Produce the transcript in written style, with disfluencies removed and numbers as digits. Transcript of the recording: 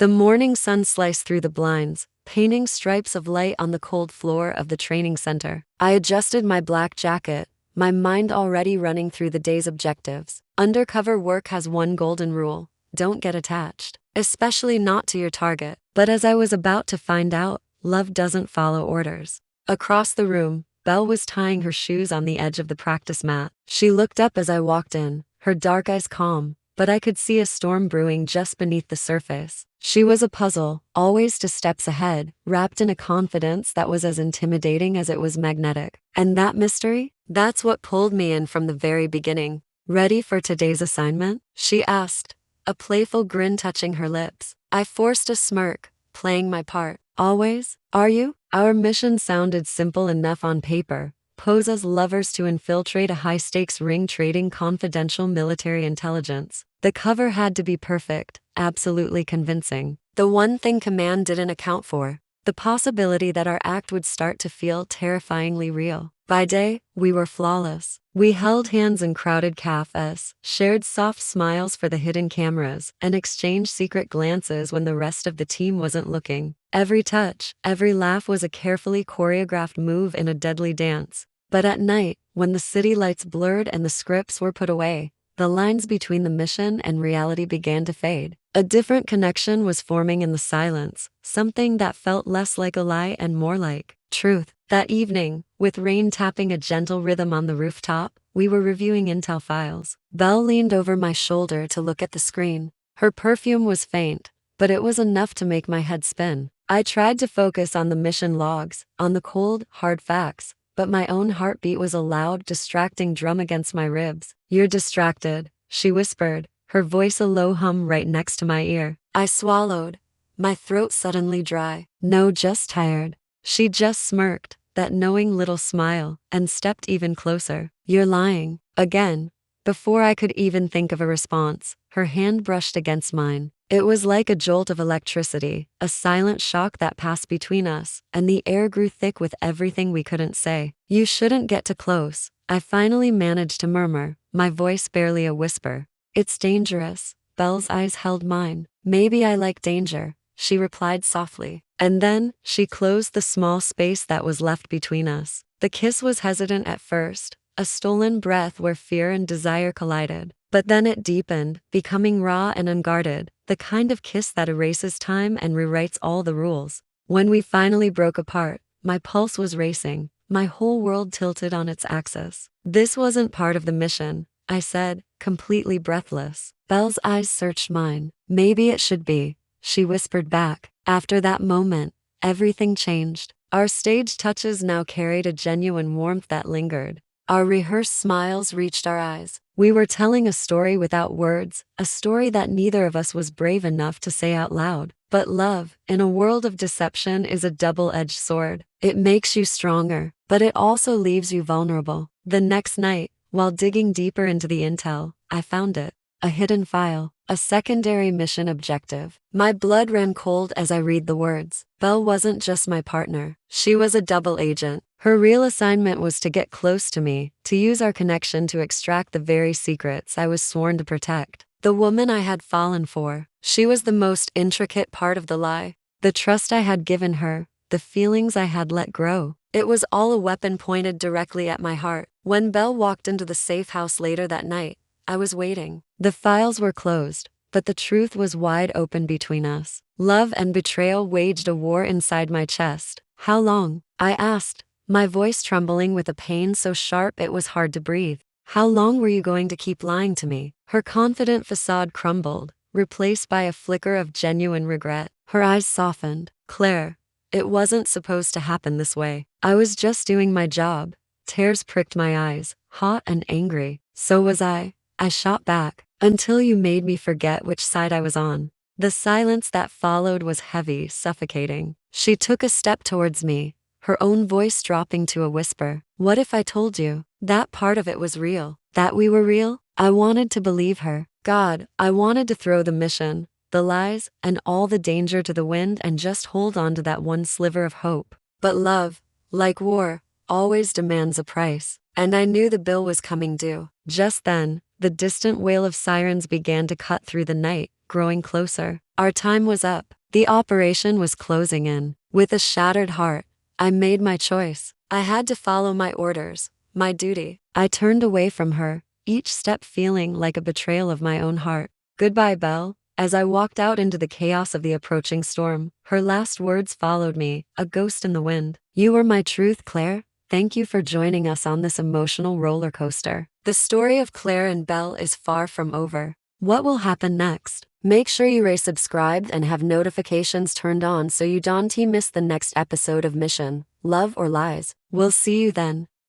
The morning sun sliced through the blinds, painting stripes of light on the cold floor of the training center. I adjusted my black jacket, my mind already running through the day's objectives. Undercover work has one golden rule: don't get attached, especially not to your target. But as I was about to find out, love doesn't follow orders. Across the room, Belle was tying her shoes on the edge of the practice mat. She looked up as I walked in, her dark eyes calm, but I could see a storm brewing just beneath the surface. She was a puzzle, always 2 steps ahead, wrapped in a confidence that was as intimidating as it was magnetic. And that mystery? That's what pulled me in from the very beginning. "Ready for today's assignment?" she asked, a playful grin touching her lips. I forced a smirk, playing my part. "Always? Are you?" Our mission sounded simple enough on paper: pose as lovers to infiltrate a high-stakes ring trading confidential military intelligence. The cover had to be perfect, absolutely convincing. The one thing command didn't account for: the possibility that our act would start to feel terrifyingly real. By day, we were flawless. We held hands in crowded cafes, shared soft smiles for the hidden cameras, and exchanged secret glances when the rest of the team wasn't looking. Every touch, every laugh was a carefully choreographed move in a deadly dance. But at night, when the city lights blurred and the scripts were put away, the lines between the mission and reality began to fade. A different connection was forming in the silence, something that felt less like a lie and more like truth. That evening, with rain tapping a gentle rhythm on the rooftop, we were reviewing intel files. Belle leaned over my shoulder to look at the screen. Her perfume was faint, but it was enough to make my head spin. I tried to focus on the mission logs, on the cold, hard facts, but my own heartbeat was a loud, distracting drum against my ribs. "You're distracted," she whispered, her voice a low hum right next to my ear. I swallowed, my throat suddenly dry. "No, just tired." She just smirked, that knowing little smile, and stepped even closer. "You're lying." Again. Before I could even think of a response, her hand brushed against mine. It was like a jolt of electricity, a silent shock that passed between us, and the air grew thick with everything we couldn't say. "You shouldn't get too close," I finally managed to murmur, my voice barely a whisper. "It's dangerous." Belle's eyes held mine. "Maybe I like danger," she replied softly. And then, she closed the small space that was left between us. The kiss was hesitant at first, a stolen breath where fear and desire collided. But then it deepened, becoming raw and unguarded, the kind of kiss that erases time and rewrites all the rules. When we finally broke apart, my pulse was racing, my whole world tilted on its axis. "This wasn't part of the mission," I said, completely breathless. Belle's eyes searched mine. "Maybe it should be," she whispered back. After that moment, everything changed. Our stage touches now carried a genuine warmth that lingered. Our rehearsed smiles reached our eyes. We were telling a story without words, a story that neither of us was brave enough to say out loud. But love, in a world of deception, is a double-edged sword. It makes you stronger, but it also leaves you vulnerable. The next night, while digging deeper into the intel, I found it. A hidden file, a secondary mission objective. My blood ran cold as I read the words. Belle wasn't just my partner. She was a double agent. Her real assignment was to get close to me, to use our connection to extract the very secrets I was sworn to protect. The woman I had fallen for, she was the most intricate part of the lie. The trust I had given her, the feelings I had let grow. It was all a weapon pointed directly at my heart. When Belle walked into the safe house later that night, I was waiting. The files were closed, but the truth was wide open between us. Love and betrayal waged a war inside my chest. "How long?" I asked, my voice trembling with a pain so sharp it was hard to breathe. "How long were you going to keep lying to me?" Her confident facade crumbled, replaced by a flicker of genuine regret. Her eyes softened. "Claire, it wasn't supposed to happen this way. I was just doing my job." Tears pricked my eyes, hot and angry. "So was I shot back, "until you made me forget which side I was on." The silence that followed was heavy, suffocating. She took a step towards me, her own voice dropping to a whisper. "What if I told you that part of it was real? That we were real?" I wanted to believe her. God, I wanted to throw the mission, the lies, and all the danger to the wind and just hold on to that one sliver of hope. But love, like war, always demands a price. And I knew the bill was coming due. Just then, the distant wail of sirens began to cut through the night, growing closer. Our time was up. The operation was closing in. With a shattered heart, I made my choice. I had to follow my orders, my duty. I turned away from her, each step feeling like a betrayal of my own heart. Goodbye, Belle. As I walked out into the chaos of the approaching storm, her last words followed me, a ghost in the wind. You were my truth, Claire. Thank you for joining us on this emotional roller coaster. The story of Claire and Belle is far from over. What will happen next? Make sure you are subscribed and have notifications turned on so you don't miss the next episode of Mission, Love or Lies. We'll see you then.